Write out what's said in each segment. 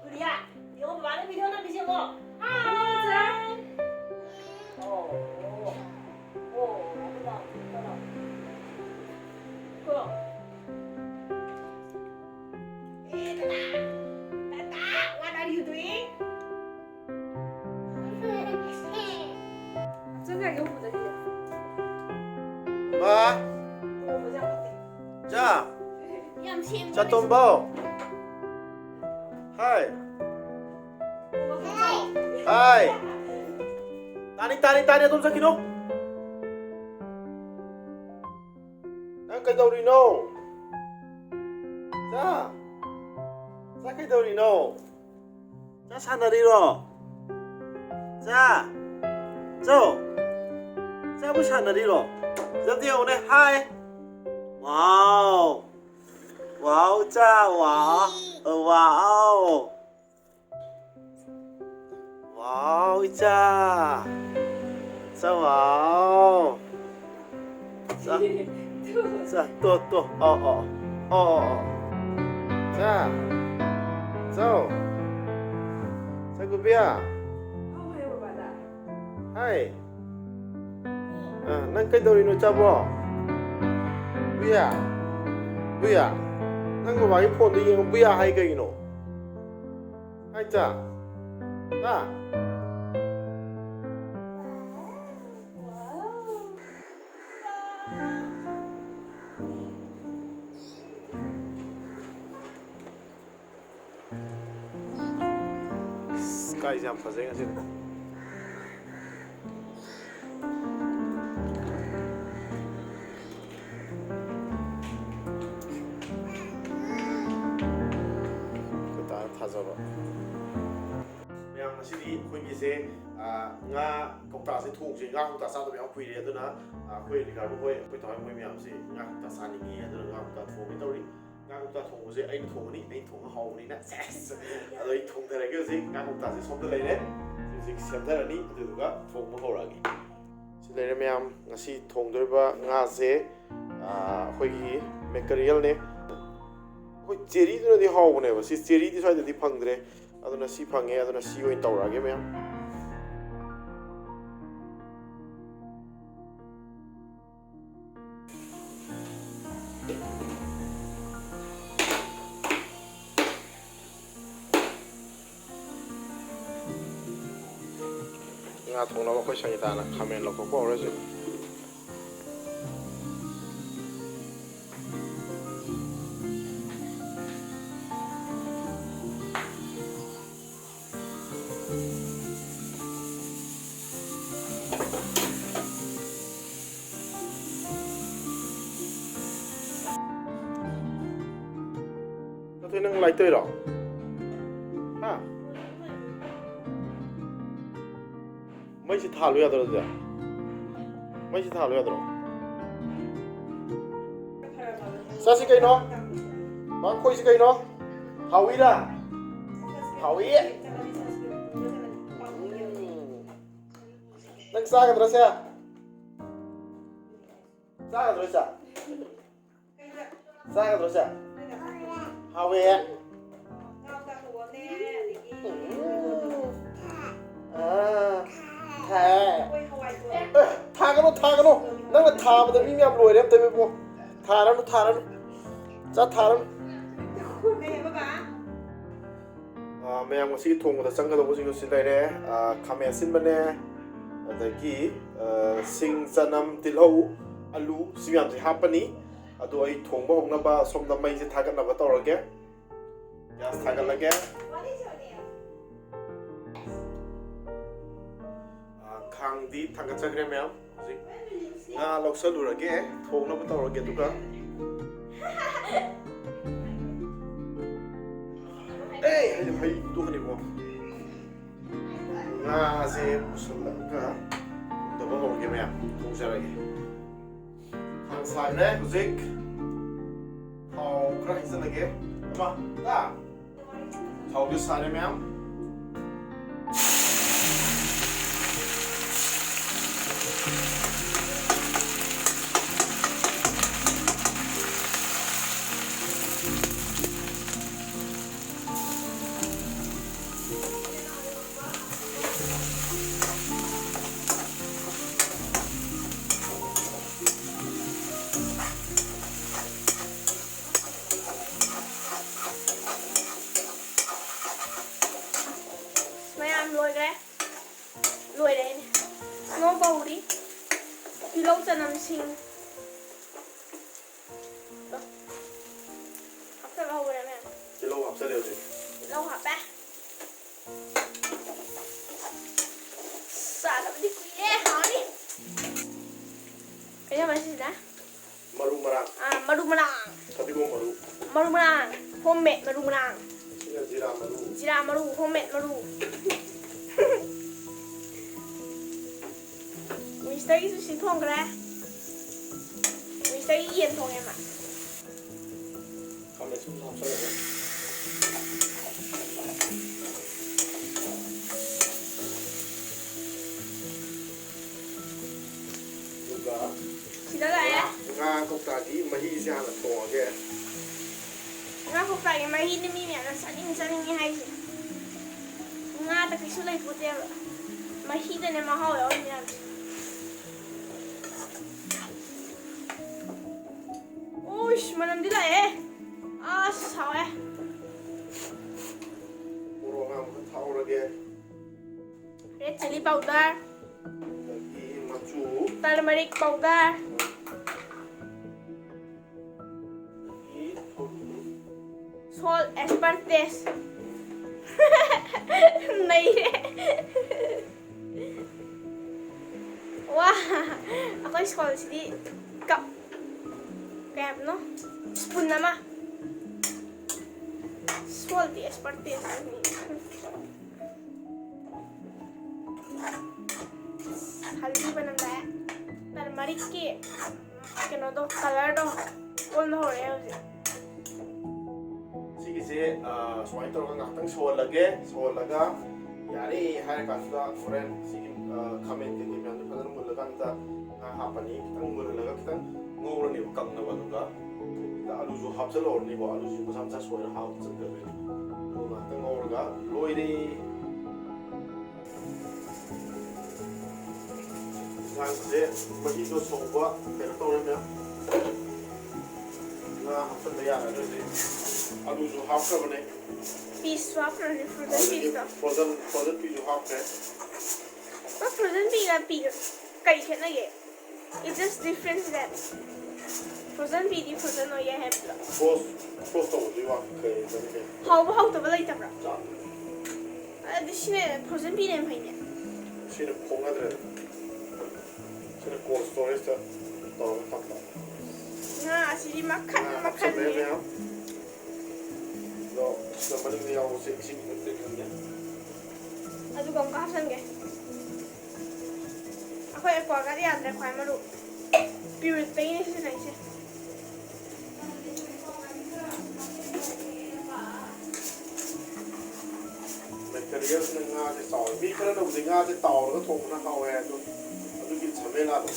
우리야, 이거 많은 비디오나 비시고. 하이. 그다음. 그럼. Tata, what are you doing? 저기가 이거 보자. 마, 보자 어때? 자, 양심. 자, 톰보. 하이, 하이. Tani, atom sa kino? Nang kaidorino. Sa kaidorino. Sa sanariro. Sa mo sanariro. Sa tiyo ne, hi. Wow. Wow, cha, wow. Wow. Wow, cha. Sa wow. Sa to. Oh. Sa. Sa gubia. Hai. Nang kaidorino cha bo. Buya. Nang ba yi phone di yung buya hai kai no. Hai cha. Ta. Sky jam fazendo assim. 타져봐. ꯃꯌꯥꯝ ꯉꯁꯤꯗꯤ ꯑꯩꯈꯣꯏꯒꯤꯁꯦ ꯉꯥ ꯀꯧꯇꯥꯁꯦ ꯊꯣꯡꯁꯦ ꯉꯥ ꯀꯧꯇꯥ ꯆꯥꯗꯕ ꯌꯥꯝ ꯀꯨꯏꯔꯦ ꯑꯗꯨꯅ ꯑꯩꯈꯣꯏ ꯔꯤꯀꯥꯔꯗꯣ ꯍꯣꯏ ꯑꯩꯈꯣꯏ ꯊꯋꯥꯏ ꯃꯣꯏ ꯃꯌꯥꯝꯁꯦ ꯉꯥ ꯀꯧꯇꯥ ꯆꯥꯅꯤꯡꯉꯤ ꯑꯗꯨꯅ ꯉꯥ ꯀꯧꯇꯥ ꯊꯣꯡꯒꯦ ꯇꯧꯔꯤ ꯉꯥ ꯀꯧꯇꯥ ꯊꯣꯡꯕꯁꯦ ꯑꯩꯅ ꯊꯣꯡꯒꯅꯤ ꯑꯩꯅ ꯊꯣꯡꯉ ꯍꯥꯎꯕꯅꯤꯅ ꯁꯦꯁ ꯑꯗꯣ ꯑꯩ ꯊꯣꯡꯊꯔꯒꯦ ꯍꯧꯖꯤꯛ ꯉꯥ ꯀꯧꯇꯥꯁꯦ ꯁꯣꯝꯗ ꯂꯩꯔꯦ ꯍꯧꯖꯤꯛ ꯁꯦꯝꯊꯔꯅꯤ ꯑꯗꯨꯗꯨꯒ ꯊꯣꯡꯕ ꯍꯧꯔꯛꯑꯒꯦ ꯁꯤ ꯂꯩꯔꯦ ꯃꯌꯥꯝ ꯉꯁꯤ ꯊꯣꯡꯗꯣꯔꯤꯕ ꯉꯥꯁꯦ ꯑꯩꯈꯣꯏꯒꯤ ꯃꯦꯀꯔꯤꯌꯦꯜꯅꯦ ꯑꯩꯈꯣꯏ ꯆꯦꯔꯤꯗꯨꯅꯗꯤ ꯍꯥꯎꯕꯅꯦꯕ ꯁꯤ ꯆꯦꯔꯤꯗꯤ ꯁ꯭ꯋꯥꯏꯗꯗꯤ ꯐꯪꯗ꯭ꯔꯦ ꯑꯗꯨꯅ ꯁꯤ ꯐꯪꯉꯦ ꯑꯗꯨꯅ ꯁꯤ ꯑꯣꯏꯅ ꯇꯧꯔꯛꯑꯒꯦ ꯃꯌꯥꯝ ꯉꯥ ꯊꯣꯡꯅꯕ ꯑꯩꯈꯣꯏ ꯁꯪꯒꯤꯇꯥꯅ ꯈꯥꯃꯦꯟ ꯂꯧꯊꯣꯛꯄ ꯍꯧꯔꯁꯤ ꯅꯠꯇꯦ ꯅꯪ ꯂꯥꯏꯇꯣꯏꯔꯣ ꯍꯥ ꯃꯩꯁꯤ ꯊꯥꯜꯂꯨ ꯌꯥꯗ꯭ꯔꯣ ꯑꯗꯨꯗꯤ ꯃꯩꯁꯤ ꯊꯥꯜꯂꯨ ꯌꯥꯗ꯭ꯔꯣ ꯆꯥꯁꯤ ꯀꯩꯅꯣ ꯃꯈꯣꯏꯁꯤ ꯀꯩꯅꯣ ꯍꯥꯎꯏꯔꯥ ꯍꯥꯎꯏ ꯅꯪ ꯆꯥꯒꯗ꯭ꯔꯣ ꯁꯦ ꯆꯥꯒꯗ꯭ꯔꯣ ꯁꯦ ꯆꯥꯒꯗ꯭ꯔꯣ ꯁꯦ ꯍꯥꯎꯏ ꯊꯥꯒꯅꯨ ꯅꯪꯅ ꯊꯥꯕꯗ ꯃꯤ ꯃꯌꯥꯝ ꯂꯣꯏꯔꯦ ꯑꯝꯇ ꯏꯕꯣ ꯊꯥꯔꯅꯨ ꯆꯥ ꯊꯥꯔꯅꯨ ꯃꯌꯥꯝ ꯉꯁꯤꯒꯤ ꯊꯣꯡꯕꯗ ꯆꯪꯒꯗꯧꯕꯁꯤꯡꯗꯨ ꯁꯤ ꯂꯩꯔꯦ ꯈꯥꯃꯦꯟ ꯑꯁꯤꯟꯕꯅꯦ ꯑꯗꯒꯤ ꯁꯤꯡ ꯆꯅꯝ ꯇꯤꯜꯍꯧ ꯑꯂꯨ ꯁꯤ ꯃꯌꯥꯝꯁꯦ ꯍꯥꯞꯄꯅꯤ ꯑꯗꯣ ꯑꯩ ꯊꯣꯡꯕ ꯍꯧꯅꯕ ꯁꯣꯝꯗ ꯃꯩꯁꯦ ꯊꯥꯒꯠꯅꯕ ꯇꯧꯔꯒꯦ ꯒ꯭ꯌꯥꯁ ꯊꯥꯒꯠꯂꯒꯦ ꯈꯥꯡꯗꯤ ꯊꯥꯡꯒꯠꯆꯈ꯭ꯔꯦ ꯃꯌꯥꯝ ꯍꯧꯖꯤꯛ ꯉꯥ ꯂꯧꯁꯜꯂꯨꯔꯒꯦ ꯊꯣꯡꯅꯕ ꯇꯧꯔꯒꯦ ꯑꯗꯨꯒ ꯍꯩ ꯇꯣꯛꯀꯅꯤꯀꯣ ꯉꯥꯁꯦ ꯄꯨꯁꯜꯂꯒ ꯊꯣꯡꯗꯕ ꯍꯧꯔꯒꯦ ꯃꯌꯥꯝ ꯊꯣꯡꯖꯔꯒꯦ ꯈꯥꯡ ꯁꯥꯈ꯭ꯔꯦ ꯍꯧꯖꯤꯛ ꯊꯥꯎ ꯈꯔ ꯍꯩꯖꯤꯜꯂꯒꯦ ꯊꯥꯎꯁꯦ ꯁꯥꯔꯦ ꯃꯌꯥꯝ ꯌꯥꯝ ꯂꯣꯏꯈ꯭ꯔꯦ ꯂꯣꯏꯔꯦ ꯉꯧ ꯕꯧꯔꯤ ꯇꯤꯜꯍꯧ ꯆꯅꯝ ꯁꯤꯡ ꯍꯥꯞꯆꯜꯕ ꯍꯧꯔꯦ ꯃꯌꯥꯝ ꯇꯤꯜꯍꯧ ꯍꯥꯞꯆꯜꯂꯦ ꯍꯧꯖꯤꯛ ꯇꯤꯜꯍꯧ ꯍꯥꯞꯄꯦ ꯆꯥꯗꯕꯗꯤ ꯀꯨꯏꯔꯦ ꯍꯥꯎꯅꯤ ꯀꯩꯅꯣ ꯁꯤꯁꯤꯅ ꯃꯔꯨ ꯃꯔꯥꯡ maru menang ꯐꯗꯤꯒꯣꯝ ꯃꯔꯨ maru menang homemade maru menang ꯁꯤꯅ ꯖꯤꯔꯥ ꯃꯔꯨ jira maru homemade maru ꯃꯤꯁꯇꯔꯒꯤꯁꯨ ꯁꯤ ꯊꯣꯡꯈ꯭ꯔꯦ ꯃꯤꯁꯇꯔꯒꯤ ꯌꯦꯟ ꯊꯣꯡꯉꯦ ꯃꯥ ꯈꯥꯃꯦꯟ ꯑꯁꯤꯟꯕ ꯍꯥꯞꯆꯜꯂꯒ ꯑꯗꯨꯒ ꯁꯤꯗ ꯂꯥꯛꯑꯦ ꯉꯥ ꯀꯧꯇꯥꯒꯤ ꯃꯍꯤꯁꯦ ꯍꯥꯟꯅ ꯊꯣꯡꯉꯒꯦ ꯉꯥ ꯀꯧꯇꯥꯒꯤ ꯃꯍꯤꯅꯤ ꯃꯤ ꯃꯌꯥꯝꯅ ꯆꯥꯅꯤꯡꯉꯤ ꯍꯥꯏꯁꯦ ꯉꯥꯗ ꯀꯩꯁꯨ ꯂꯩꯄꯣꯠꯇꯦꯕ ꯃꯍꯤꯗꯅꯦ ꯃꯍꯥꯎ ꯌꯥꯎꯔꯤ ꯃꯌꯥꯝꯁꯦ 오이씨 manamdi lae sawe ꯃꯣꯔꯣꯛ ꯑꯉꯥꯡꯕ ꯊꯥꯛꯎꯔꯒꯦ red chili powder ꯑꯗꯒꯤ ꯃꯆꯨ turmeric powder ꯑꯗꯒꯤ ꯊꯨꯝ salt as per taste naire wah ako'y salt sidi cup kaya no spoon nama salty as per taste haldi banamda turmeric ki kano do color do on ho rahe hoje ꯁꯤꯒꯤꯁꯦ ꯁꯨꯃꯥꯏꯅ ꯇꯧꯔꯒ ꯉꯥꯛꯇꯪ ꯁꯧꯍꯜꯂꯒꯦ ꯁꯧꯍꯜꯂꯒ ꯌꯥꯔꯦ ꯍꯥꯏꯔ ꯀꯥꯟꯁꯤꯗ ꯍꯣꯔꯦꯟ ꯁꯤꯒꯤ ꯈꯥꯃꯦꯟ ꯀꯩꯀꯩ ꯃꯌꯥꯝꯁꯦ ꯐꯖꯅ ꯃꯨꯜꯂꯀꯥꯟꯗ ꯉꯥ ꯍꯥꯞꯄꯅꯤ ꯈꯤꯇꯪ ꯃꯨꯜꯍꯜꯂꯒ ꯈꯤꯇꯪ ꯉꯧꯔꯅꯦꯕ ꯀꯪꯅꯕ ꯑꯗꯨꯒ ꯑꯂꯨꯁꯨ ꯍꯥꯞꯆꯜꯍꯧꯔꯅꯤꯀꯣ ꯑꯂꯨꯁꯨ ꯃꯆꯥ ꯃꯆꯥ ꯁꯣꯏꯔ ꯍꯥꯞꯆꯟꯒꯗꯣꯏꯅꯤ ꯑꯗꯨ ꯉꯥꯛꯇꯪ ꯉꯧꯔꯒ ꯂꯣꯏꯔꯦ ꯏꯟꯁꯥꯡꯁꯦ ꯃꯍꯤꯗꯣ ꯁꯧꯕ ꯀꯩꯅꯣ ꯇꯧꯔꯦ ꯃꯌꯥꯝ ꯉꯥ ꯍꯥꯞꯆꯟꯕ ꯌꯥꯔꯗ꯭ꯔꯗꯤ ꯑꯂꯨꯁꯨ ꯍꯥꯞꯈ꯭ꯔꯕꯅꯦ piece swap frozen piece do frozen ꯄꯤꯁꯨ ꯍꯥꯞꯈ꯭ꯔꯦ but frozen pea ga pea kai khetnage it's just different that frozen pea di frozen oye hai bla ꯐ꯭ꯔꯣꯁ ꯇꯧꯕꯗꯨꯒꯤ ꯋꯥ ꯀꯩ ꯀꯩ hauba hautaba laitabra ꯆꯥꯛ adi sine frozen pea nem haine ꯁꯤꯅ ꯐꯣꯡꯅꯗ꯭ꯔꯦ ꯁꯤꯅ call ꯁ꯭ꯇꯣꯔꯦꯖꯇ ꯇꯧꯔꯒ ꯊꯝꯕ nga asidi makhan ꯍꯥꯞꯆꯜꯂꯦ ne ꯃꯌꯥꯝ ꯑꯗꯣ ꯁꯤꯗ ꯃꯅꯤꯡꯗ ꯌꯥꯎꯕꯁꯦ ꯏꯁꯤꯡ ꯅꯠꯇꯦ ꯈꯪꯉꯦ adu gam ka sange akhoi ekwa ga yadre khwai maru purity pe ne se naise ꯃꯦꯇꯔꯤꯌꯦꯜꯁꯤꯅ ꯉꯥꯁꯦ ꯆꯥꯎꯋꯦ ꯃꯤ ꯈꯔꯅꯕꯨꯗꯤ ꯉꯥꯁꯦ ꯇꯥꯎꯔꯒ ꯊꯣꯡꯕꯅ ꯍꯥꯎꯋꯦ ꯑꯗꯣ ꯑꯗꯨꯒꯤ ꯁꯃꯦꯂꯥꯗꯣ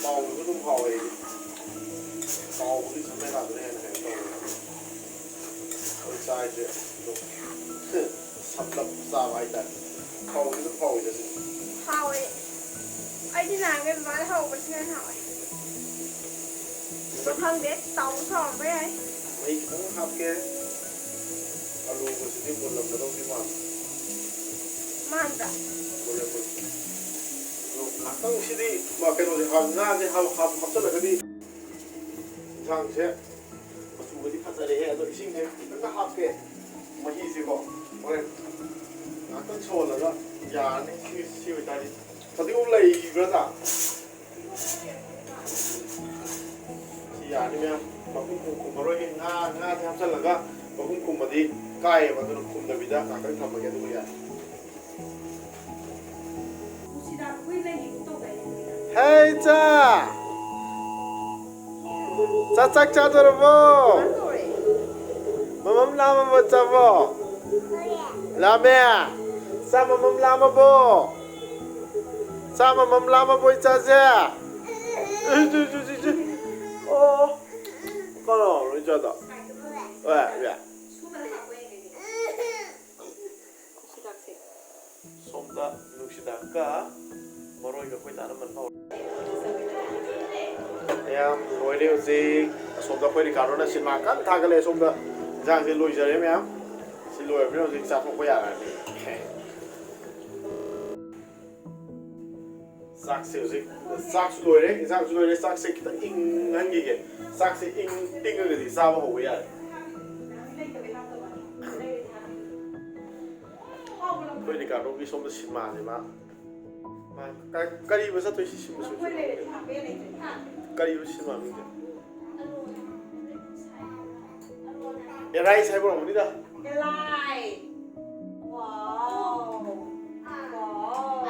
ꯇꯥꯎꯕꯁꯨ ꯑꯗꯨꯝ ꯍꯥꯎꯋꯦ ꯇꯥꯎꯕꯒꯤ ꯁꯃꯦꯂꯥꯗꯨꯅ ꯍꯦꯟꯅ ꯀꯩꯅꯣ ꯇꯧꯋꯦ ꯑꯩꯈꯣꯏ ꯆꯥꯏꯁꯦ ꯑꯗꯨꯝ ꯁꯝꯂꯞ ꯆꯥꯕ ꯍꯥꯏꯇꯥꯔꯦ ꯍꯥꯎꯕꯗꯤ ꯑꯗꯨꯝ ꯍꯥꯎꯋꯤꯗ ꯁꯤ hawe aidi na ge ma ha over sine hawe so khangde taw so ba yai ꯃꯩ ꯈꯤꯇꯪ ꯍꯥꯞꯀꯦ ꯑꯂꯨꯒꯁꯤꯗꯤ ꯃꯨꯜꯂꯝꯒꯗꯧꯗꯤ ꯃꯥꯜꯂꯦ manda ꯃꯨꯜꯂꯦ ꯃꯨꯜꯂꯦ ꯑꯗꯣ ꯉꯥꯛꯇꯪ ꯁꯤꯗꯤ ꯀꯩꯅꯣꯁꯦ ꯉꯥꯁꯦ ꯍꯥꯞꯆꯜꯂꯒꯗꯤ ꯏꯟꯁꯥꯡꯁꯦ ꯃꯆꯨꯒꯗꯤ ꯐꯖꯔꯦꯍꯦ ꯑꯗꯣ ꯏꯁꯤꯡꯁꯦ ꯈꯤꯇꯪꯒ ꯍꯥꯞꯀꯦ ꯃꯍꯤꯁꯦꯀꯣ ꯍꯣꯔꯦꯟ ꯉꯥꯛꯇꯪ ꯁꯧꯍꯜꯂꯒ ꯌꯥꯔꯅꯤ ꯁꯤ ꯑꯣꯏꯇꯥꯔꯗꯤ ꯐꯗꯤꯒꯣꯝ ꯂꯩꯕ꯭ꯔꯥꯗ ꯁꯤ ꯌꯥꯔꯅꯤ ꯃꯌꯥꯝ ꯃꯈꯨꯝ ꯈꯨꯝꯃꯔꯣꯏꯒꯦ ꯉꯥꯁꯦ ꯍꯥꯞꯆꯜꯂꯒ ꯃꯈꯨꯝ ꯈꯨꯝꯃꯗꯤ ꯀꯥꯏꯌꯦꯕ ꯑꯗꯨꯅ ꯈꯨꯝꯗꯕꯤꯗ ꯉꯥꯛꯇꯪ ꯊꯝꯃꯒꯦ ꯑꯗꯨꯒ ꯌꯥꯔꯦ Hey cha! Chak chadorbo! Mamam lama mo chabo! Lame! Sa mamam lama bo! Sa mamam lama bo chaze! Oh! Kono, ri chada. Ya. Somda nuksidaka moroiga koi tana man hau. Ma'am, loire hojik somda khoi Ricardo sinma kan thagale somda jang se loijare ma'am. Si loire hojik cha thok ya ni. ꯆꯥꯛꯁꯦ ꯍꯧꯖꯤꯛ ꯆꯥꯛꯁꯨ ꯂꯣꯏꯔꯦ ꯏꯟꯁꯥꯡꯁꯨ ꯂꯣꯏꯔꯦ ꯆꯥꯛꯁꯦ ꯈꯤꯇꯪ ꯏꯪꯍꯟꯈꯤꯒꯦ ꯆꯥꯛꯁꯦ ꯏꯪꯉꯒꯗꯤ ꯆꯥꯕ ꯍꯧꯕ ꯌꯥꯔꯦ ꯑꯩꯈꯣꯏ ꯔꯤꯀꯥꯔꯗꯣꯒꯤ ꯁꯣꯝꯗ ꯁꯤꯅꯦꯃꯥꯁꯦ ꯃꯥ ꯀꯔꯤꯕ ꯆꯠꯇꯣꯏꯁꯤ ꯁꯤꯃꯁꯨ ꯀꯔꯤꯕ ꯁꯤꯅꯦꯃꯥ ꯃꯤꯡꯁꯦ ꯑꯦꯔꯥꯏꯁ ꯍꯥꯏꯕ ꯑꯣꯏꯔꯝꯒꯅꯤꯗ Elai. Wow. Wow.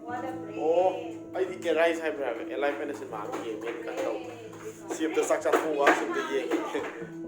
What a ꯑꯣ brain. ꯑꯩꯗꯤ ꯑꯦꯔꯥꯏꯁ ꯍꯥꯏꯕ꯭ꯔꯥ ꯍꯥꯏꯕ ꯑꯦꯂꯥꯏꯐ ꯍꯥꯏꯅ ꯁꯤꯅꯦꯃꯥ ꯑꯃ ꯌꯦꯡꯉꯦꯅ ꯀꯩꯅꯣ ꯇꯧꯕ ꯁꯤ ꯑꯝꯇ ꯆꯥꯛ ꯆꯥꯊꯣꯛꯑꯒ ꯁꯤ ꯑꯝꯇ ꯌꯦꯡꯉꯦ